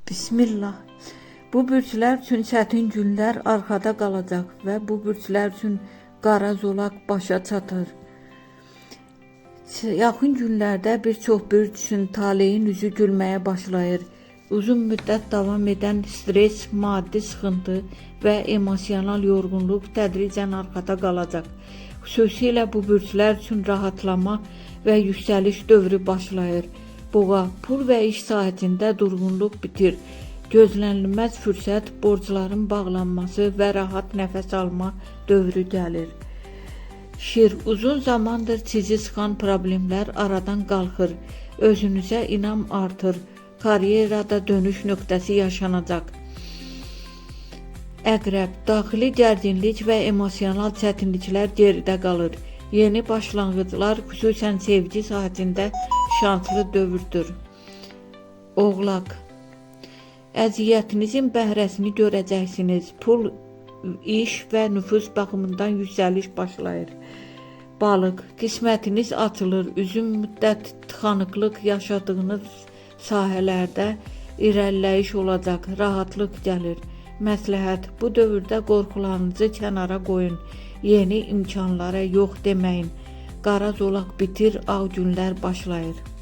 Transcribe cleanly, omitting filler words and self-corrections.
Bismillah. Bu bürclər üçün çətin günlər arxada qalacaq və bu bürclər üçün qara zolaq başa çatır. Yaxın günlərdə bir çox bürc üçün taleyin üzü gülməyə başlayır. Uzun müddət davam edən stres, maddi sıxıntı və emosional yorğunluq tədricən arxada qalacaq. Xüsusilə bu bürclər üçün rahatlama və yüksəliş dövrü başlayır. Boğa, pul və iş sahəsində durğunluq bitir. Gözlənilməz fürsət, borcların bağlanması və rahat nəfəs alma dövrü gəlir. Şir, uzun zamandır sizi sıxan problemlər aradan qalxır. Özünüzə inam artır. Karyerada dönüş nöqtəsi yaşanacaq. Əqrəb, daxili gərginlik və emosional çətinliklər geridə qalır. Yeni başlanğıclar, xüsusən sevgi sahəsində şanslı dövrdür. Oğlaq, əziyyətinizin bəhrəsini görəcəksiniz. Pul, iş və nüfuz baxımından yüksəliş başlayır. Balıq, qismətiniz açılır. Uzun müddət tıxanıqlıq yaşadığınız sahələrdə irəliləyiş olacaq, rahatlıq gəlir. Məsləhət, bu dövrdə qorxularınızı kənara qoyun. Yeni imkanlara yox deməyin. Qara zolaq bitir, ağ günlər başlayır.